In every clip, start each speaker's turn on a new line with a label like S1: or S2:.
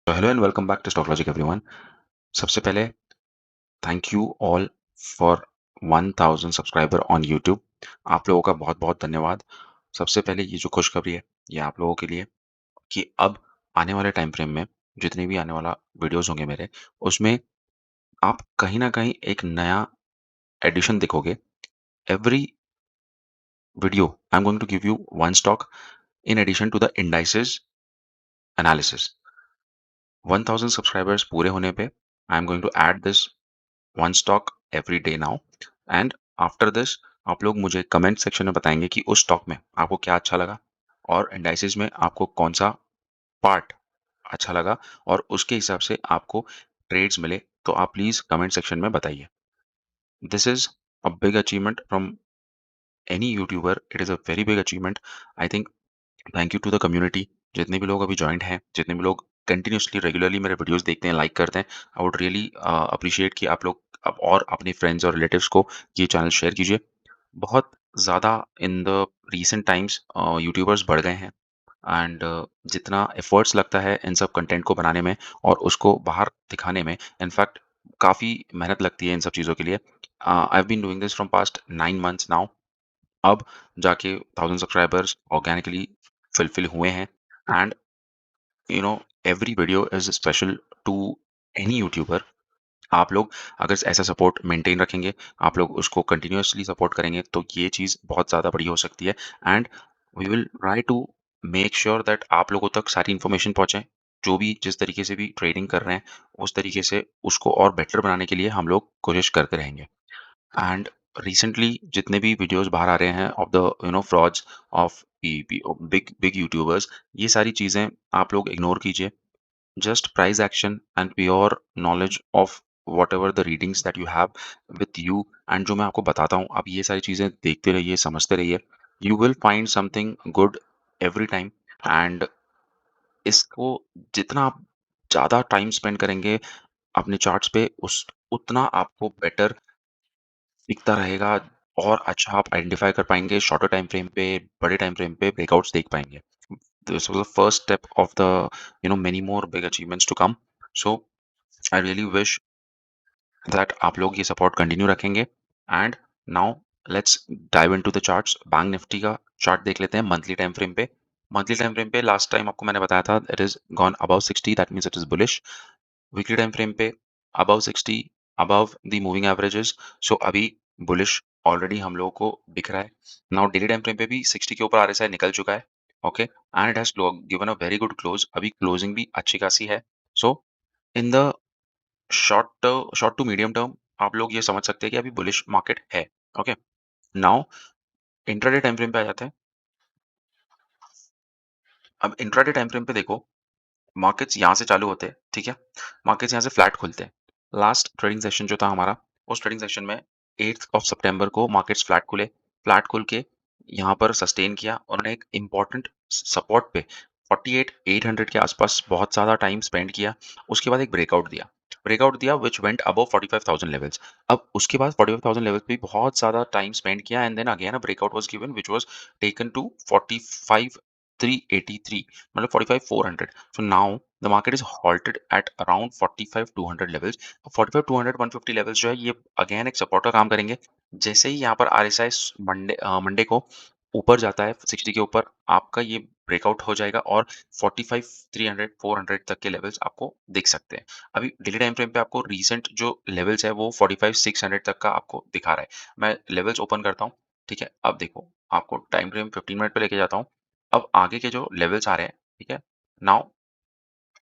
S1: Hello and welcome back to Stock Logic everyone. सबसे पहले thank you all for 1000 subscriber on YouTube. आप लोगों का बहुत बहुत धन्यवाद। सबसे पहले ये जो खुशखबरी है ये आप लोगों के लिए कि अब आने वाले टाइम फ्रेम में जितने भी आने वाला वीडियोस होंगे मेरे, उसमें आप कहीं ना कहीं एक नया एडिशन देखोगे। Every video I am going to give you one stock in addition to the indices analysis. 1000 subscribers पूरे होने पे I am going to add this one stock every day now. And after this आप लोग मुझे comment section में बताएंगे कि उस स्टॉक में आपको क्या अच्छा लगा और इंडाइसेस में आपको कौन सा पार्ट अच्छा लगा और उसके हिसाब से आपको ट्रेड्स मिले, तो आप प्लीज कमेंट सेक्शन में बताइए। This is a big achievement from any YouTuber. It is a very big achievement. I think thank you to the community. जितने भी लोग अभी ज्वाइंट हैं, जितने भी लोग कंटिन्यूसली रेगुलरली मेरे वीडियोस देखते हैं, लाइक करते हैं, आई वुड रियली अप्रिशिएट कि आप लोग अब और अपने फ्रेंड्स और रिलेटिव्स को ये चैनल शेयर कीजिए। बहुत ज़्यादा in the recent times YouTubers बढ़ गए हैं। एंड जितना एफर्ट्स लगता है इन सब कंटेंट को बनाने में और उसको बाहर दिखाने में, इनफैक्ट काफ़ी मेहनत लगती है इन सब चीज़ों के लिए। I have been doing this from past 9 months now. अब जाके 1000 सब्सक्राइबर्स ऑर्गेनिकली फुलफिल हुए हैं। And you know every video is special to any YouTuber. आप लोग अगर ऐसा सपोर्ट मेंटेन रखेंगे, आप लोग उसको कंटिन्यूअसली सपोर्ट करेंगे, तो ये चीज़ बहुत ज़्यादा बड़ी हो सकती है। And we will try to make sure that आप लोगों तक सारी इन्फॉर्मेशन पहुंचे। जो भी जिस तरीके से भी ट्रेडिंग कर रहे हैं, उस तरीके से उसको और बेटर बनाने के लिए हम लोग कोशिश करते रहेंगे। एंड रिसेंटली जितने भी वीडियोस बाहर आ रहे हैं of the frauds of big big YouTubers, ये सारी चीज़ें आप लोग इग्नोर कीजिए। Just price action and pure knowledge of what ever the readings that you have with you. And जो मैं आपको बताता हूँ, आप ये सारी चीज़ें देखते रहिए, समझते रहिए। You will find something good every time. And इसको जितना आप ज़्यादा टाइम स्पेंड करेंगे अपने चार्ट्स पे, उस उतना आपको बेटर दिखता रहेगा और अच्छा आप आइडेंटिफाई कर पाएँगे शॉर्टर टाइम फ्रेम पे, बड़े टाइम फ्रेम पे ब्रेकआउट्स देख पाएँगे। This was the first step of the many more big achievements to come. So I really wish that आप लोग ये सपोर्ट कंटिन्यू रखेंगे। And now let's dive into the charts. Bank Nifty का chart देख लेते हैं मंथली टाइम फ्रेम पे। Monthly time frame पे लास्ट टाइम आपको मैंने बताया था it is gone above 60, that means it is bullish. Weekly time frame पे above 60, above the moving averages. So अभी बुलिश ऑलरेडी हम लोगों को दिख रहा है। नाउ डेली टाइम फ्रेम पे भी 60 के ऊपर आरएसआई निकल चुका है। Okay, and it has given a very good close. अभी क्लोजिंग भी अच्छी खासी है। So in the short to medium term आप लोग ये समझ सकते हैं कि अभी बुलिश मार्केट है। Okay, now intraday time frame पे आ जाते हैं। अब इंट्राडे टाइम फ्रेम पे देखो, मार्केट्स यहाँ से चालू होते हैं, ठीक है? मार्केट्स यहाँ से फ्लैट खुलते हैं। लास्ट ट्रेडिंग सेशन जो था हमारा, उस ट्रेडिंग सेशन में 8th ऑफ सितंबर को मार्केट्स फ्लैट खुले। फ्लैट खुल के यहाँ पर सस्टेन किया। उन्होंने एक इम्पोर्टेंट सपोर्ट पे 48,800 के आसपास बहुत ज़्यादा टाइम स्पेंड किया। उसके बाद एक ब्रेकआउट दिया। ब्रेकआउट दिया व्हिच वेंट अबव 45,000 लेवल्स। अब उसके बाद 45,000 लेवल्स पे भी बहुत ज़्यादा टाइम स्पेंड किया and then again a breakout was given which was taken to 45,383, मतलब 45,400। So now the market is halted at around 45,200 levels। 45,200 150 levels जो है ये अगेन एक सपोर्ट का काम करेंगे। जैसे ही यहाँ पर आरएसआई मंडे को ऊपर जाता है 60 के ऊपर, आपका ये ब्रेकआउट हो जाएगा और 45,300 400 तक के लेवल्स आपको दिख सकते हैं। अभी डेली टाइम फ्रेम पे आपको रीसेंट जो लेवल्स है वो 45,600 तक का आपको दिखा रहा है। मैं लेवल्स ओपन करता हूँ, ठीक है? अब देखो, आपको टाइम फ्रेम 15 मिनट पे लेके जाता हूँ। अब आगे के जो लेवल्स आ रहे हैं, ठीक है? Now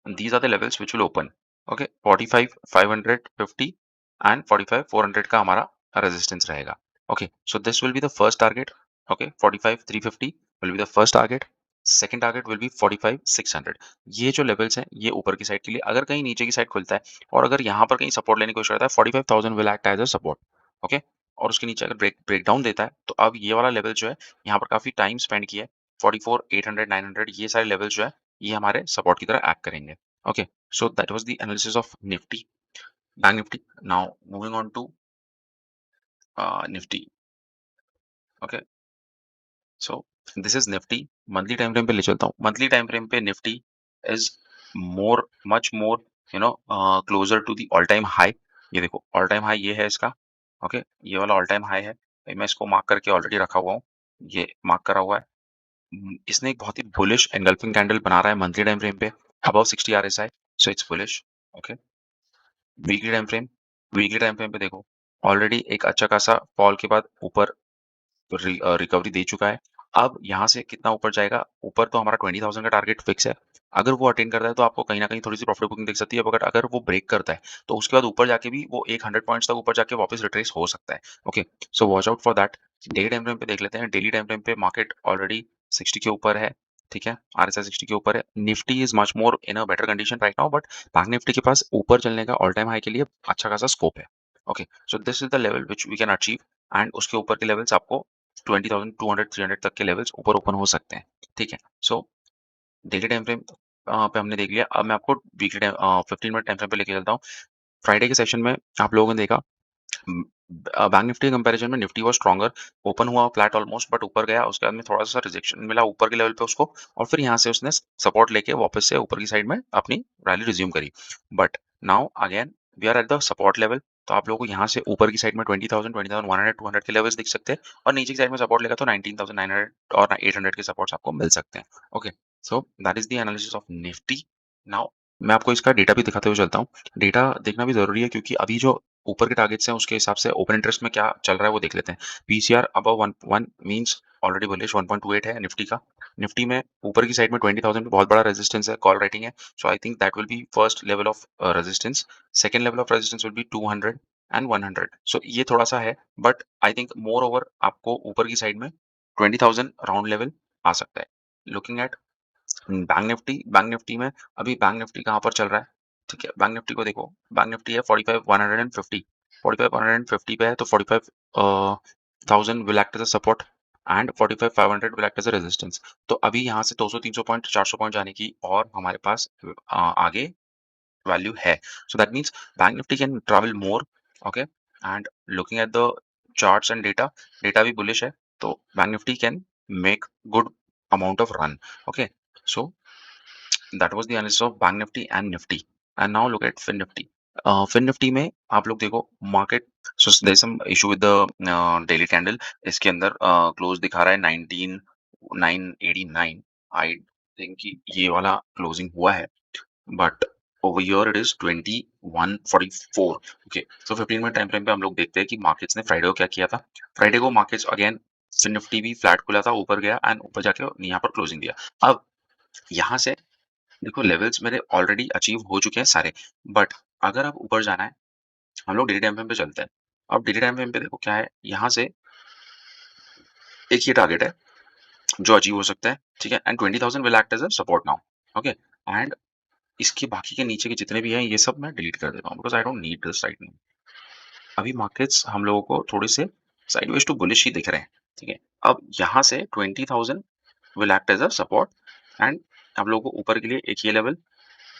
S1: these are the levels which will open। okay, 45,550 and 45,400 का हमारा रेजिस्टेंस रहेगा। okay, so this will be the first target। okay, 45,350 will be the first target। Second target will be 45,600। ये जो लेवल्स हैं ये ऊपर की साइड के लिए। अगर कहीं नीचे की साइड खुलता है और अगर यहाँ पर कहीं सपोर्ट लेने की कोशिश करता है, 45,000 will act as a support. Okay, और उसके नीचे अगर ब्रेक डाउन देता है, तो अब ये वाला लेवल जो है यहाँ पर काफी टाइम स्पेंड किया है। 44,800 900 ये सारे लेवल जो है ये हमारे सपोर्ट की तरह एक्ट करेंगे। Okay, so that was the analysis of Nifty, Bank Nifty. Now moving on to Nifty. Okay, so this is Nifty। Monthly time frame पे ले चलता हूँ। मंथली टाइम फ्रेम पे Nifty is more much more closer to the all time high. ये देखो all time high ये है इसका। ओके, ये वाला ऑल टाइम हाई है। मैं इसको मार्क करके ऑलरेडी रखा हुआ हूँ। ये मार्क करा हुआ है। इसने एक बहुत ही बुलिश एंगल्फिंग कैंडल बना रहा है मंथली टाइम फ्रेम पे above 60 RSI, so it's bullish. Okay, weekly time frame पे देखो ऑलरेडी एक अच्छा खासा फॉल के बाद ऊपर रिकवरी दे चुका है। अब यहाँ से कितना ऊपर जाएगा? ऊपर तो हमारा 20,000 का टारगेट फिक्स है। अगर वो अटेन करता है तो आपको कहीं न कहीं थोड़ी-सी प्रॉफिट बुकिंग दिख सकती है, मगर अगर वो ब्रेक करता है, तो उसके बाद ऊपर जाके भी वो एक 100 पॉइंट्स तक ऊपर जाके वापस रिट्रेस हो सकता है। Okay, so watch out for that. Day time frame पे देख लेते हैं। डेली टाइम फ्रेम पे मार्केट ऑलरेडी 60 के ऊपर है, ठीक है? आरएसआई 60 के ऊपर है। Nifty is much more in a better condition right now, but bank Nifty के पास ऊपर चलने का ऑल टाइम हाई के लिए अच्छा खासा स्कोप है। Okay, so this is the level which we can achieve, and उसके ऊपर के लेवल्स आपको 20,200 300 तक के लेवल्स ऊपर ओपन हो सकते हैं। ठीक है, सो डेली टाइम फ्रेम पे हमने देख लिया। अब मैं आपको weekly time 15 minute time frame पे लेके चलता हूँ। फ्राइडे के सेशन में आप लोगों ने देखा बैंक निफ्टी के कंपैरिजन में निफ्टी वाज स्ट्रॉन्गर। ओपन हुआ फ्लैट ऑलमोस्ट, बट ऊपर गया, उसके बाद में थोड़ा-सा रिजेक्शन मिला ऊपर के लेवल पे उसको, और फिर यहाँ से उसने सपोर्ट लेके वापस से ऊपर की साइड में अपनी रैली रिज्यूम करी। But now again we are at the support level. तो आप लोगों को यहाँ से ऊपर की साइड में 20,000, 20,100, 200 के लेवल्स दिख सकते हैं, और नीचे की साइड में सपोर्ट लेगा तो 19,900 और 800 के सपोर्ट्स आपको मिल सकते हैं। Okay, so that is the analysis of Nifty. Now मैं आपको इसका डेटा भी दिखाते हुए चलता हूँ। डेटा देखना भी ज़रूरी है, क्योंकि अभी जो ऊपर के टारगेट्स हैं उसके हिसाब से ओपन इंटरेस्ट में क्या चल रहा है वो देख लेते हैं। PCR above 1 means already bullish 1.28 है निफ्टी का। निफ्टी में ऊपर की साइड में 20,000 पे बहुत बड़ा रेजिस्टेंस है, कॉल राइटिंग है। So I think that will be first level of resistance. Second level of resistance will be 200 and 100। सो ये थोड़ा-सा है, but I think moreover आपको ऊपर की साइड में 20,000 राउंड लेवल आ सकता है। लुकिंग एट बैंक निफ्टी में अभी बैंक निफ्टी कहाँ पर चल रहा है? ठीक है, बैंक निफ्टी को देखो। बैंक निफ्टी है 45,150, 45,150 पे है, तो 45,000 will act as a support and 45,500 will act as a resistance. तो अभी यहाँ से 200-300 पॉइंट, 400 पॉइंट जाने की और हमारे पास आगे वैल्यू है। So that means Bank Nifty can travel more, okay? And looking at the charts and data, data भी bullish है, तो Bank Nifty can make good amount of run, okay? So that was the analysis of Bank Nifty and Nifty. And now look at Fin Nifty. Fin Nifty में आप लोग देखो market, so there's some issue with the daily candle। इसके अंदर close दिखा रहा है 19,989। I think कि ये वाला क्लोजिंग हुआ है, but over here it is 2144। Okay, so 15 minute time frame पे हम लोग देखते हैं कि मार्केट्स ने फ्राइडे को क्या किया था। फ्राइडे को मार्केट्स अगेन निफ्टी भी फ्लैट खुला था, ऊपर गया एंड ऊपर जाके यहाँ पर क्लोजिंग दिया। अब यहाँ से देखो लेवल्स मेरे ऑलरेडी अचीव हो चुके हैं सारे, बट अगर अब ऊपर जाना है, हम लोग डेली टाइम फ्रेम पे चलते हैं। अब डेली टाइम फ्रेम पे देखो क्या है, यहाँ से एक ही टारगेट है जो अचीव हो सकता है, ठीक है, and 20,000 will act as a support now. Okay, and इसके बाकी के नीचे के जितने भी हैं ये सब मैं डिलीट कर देता हूँ, because I don't need this right now. अभी मार्केट्स हम लोगों को थोड़े से साइडवेज टू बुलिश ही दिख रहे हैं, ठीक है। अब यहाँ से 20,000 will act as a support, and हम लोगों को ऊपर के लिए एक ये लेवल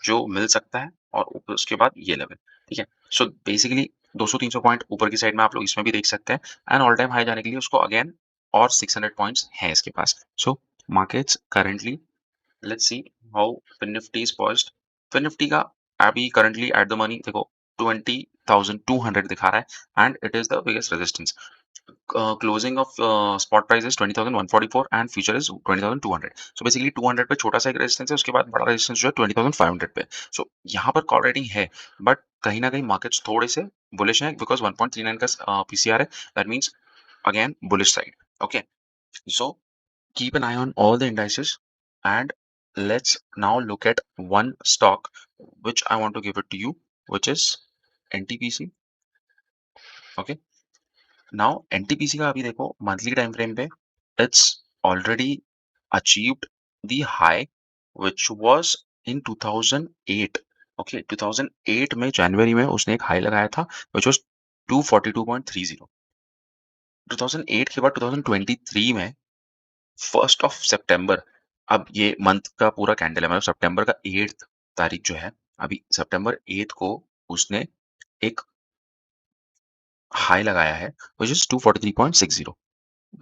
S1: जो मिल सकता है, और ऊपर उसके बाद ये लेवल, ठीक है। सो बेसिकली 200-300 पॉइंट ऊपर की साइड में आप लोग इसमें भी देख सकते हैं, एंड ऑल टाइम हाई जाने के लिए उसको अगेन और 600 पॉइंट्स हैं इसके पास। So markets currently, let's see how Fin Nifty is poised. Fin Nifty का अभी करंटली एट द मनी देखो 20,200 दिखा रहा है, and it is the biggest resistance. Closing of spot price is 20,144 and future is 20,200। So basically 200 पे छोटा सा एक रेजिस्टेंस है, उसके बाद बड़ा रेजिस्टेंस जो है 20,500 पे। सो यहाँ पर कॉल रेटिंग है, बट कहीं ना कहीं मार्केट्स थोड़े से बुलिश हैं, बिकॉज 1.39 का पीसीआर है। That means again bullish side. Okay, so keep an eye on all the indices, and let's now look at one stock which I want to give it to you, which is NTPC। okay, now NTPC का अभी देखो monthly time frame पे it's already achieved the high which was in 2008। okay, 2008 में जनवरी में उसने एक high लगाया था which was 242.30। 2008 के बाद 2023 में 1st ऑफ सितंबर, अब ये मंथ का पूरा कैंडल है, मतलब सितंबर का 8th तारीख जो है, अभी सितंबर 8th को उसने एक हाई लगाया है which is 243.60।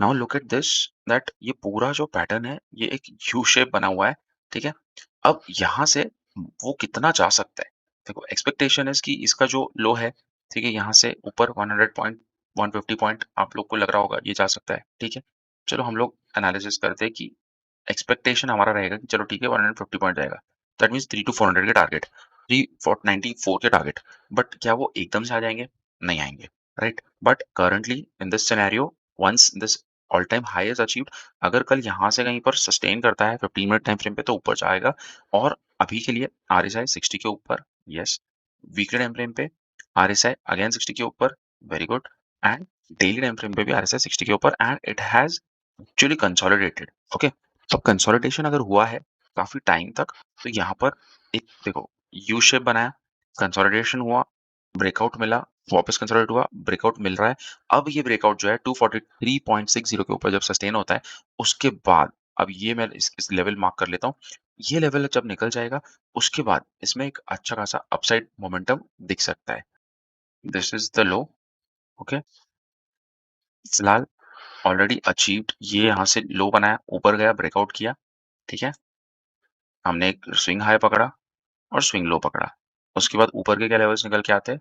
S1: Now look at this, that ये पूरा जो पैटर्न है ये एक यू शेप बना हुआ है, ठीक है। अब यहाँ से वो कितना जा सकता है। देखो एक्सपेक्टेशन इज़ कि इसका जो लो है, ठीक है, यहाँ से ऊपर 100 पॉइंट 150 पॉइंट आप लोग को लग रहा होगा ये जा सकता है, ठीक है। चलो हम लोग एनालिसिस करते हैं कि एक्सपेक्टेशन हमारा रहेगा कि चलो ठीक है 150 पॉइंट जाएगा। दैट मीन्स 3 टू 400 के टारगेट, 394 के टारगेट। बट क्या वो एकदम से आ जाएँगे? नहीं आएँगे, right? But currently in this scenario once this all time high is achieved, अगर कल यहाँ से कहीं पर सस्टेन करता है 15 मिनट टाइम फ्रेम पे तो ऊपर जाएगा। और अभी के लिए आरएसआई 60 के ऊपर, यस। वीकली टाइम फ्रेम पे आरएसआई अगेन 60 के ऊपर, very good. And daily time frame पे भी आरएसआई 60 के ऊपर and it has actually consolidated, okay. तो कंसोलिडेशन अगर हुआ है काफी टाइम तक, तो यहाँ पर एक देखो यू शेप बनाया, कंसोलिडेशन हुआ, ब्रेकआउट मिला, वापस कंसोलिडेट हुआ, ब्रेकआउट मिल रहा है। अब ये ब्रेकआउट जो है 243.60 के ऊपर जब सस्टेन होता है, उसके बाद अब ये मैं इस लेवल मार्क कर लेता हूँ। ये लेवल जब निकल जाएगा, उसके बाद इसमें एक अच्छा खासा अपसाइड मोमेंटम दिख सकता है। This is the low, okay. फिलहाल ऑलरेडी अचीव्ड, ये यहाँ से लो बनाया, ऊपर गया, ब्रेकआउट किया, ठीक है। हमने एक स्विंग हाई पकड़ा और स्विंग लो पकड़ा। उसके बाद ऊपर के क्या लेवल्स निकल के आते हैं,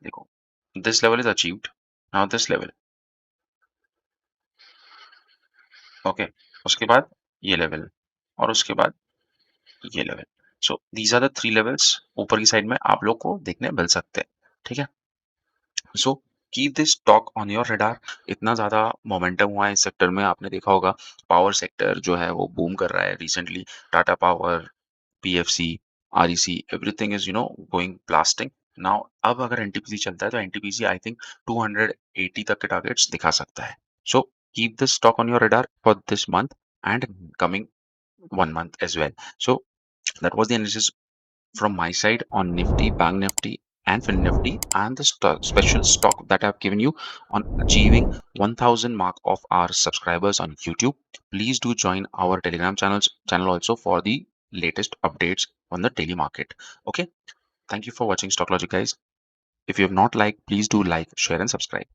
S1: देखो this level is achieved, now this level, okay. उसके बाद ये लेवल और उसके बाद ये level. So these are the 3 levels ऊपर की साइड में आप लोग को देखने मिल सकते हैं, ठीक है। So keep this stock on your radar. इतना ज़्यादा मोमेंटम हुआ है इस सेक्टर में, आपने देखा होगा पावर सेक्टर जो है वो बूम कर रहा है recently. Tata power, PFC, REC, everything is going blasting now. अब अगर एनटीपीसी चलता है तो एनटीपीसी आई थिंक 280 तक के टारगेट्स दिखा सकता है। So keep this stock on your radar for this month and coming 1 month as well. So that was the analysis from my side on Nifty, Bank Nifty, and Fin Nifty, and the special stock that I've given you on achieving 1000 mark of our subscribers on YouTube. Please do join our Telegram channel also for the latest updates on the daily market. Okay, thank you for watching Stock Logic, guys. If you have not liked, please do like, share, and subscribe.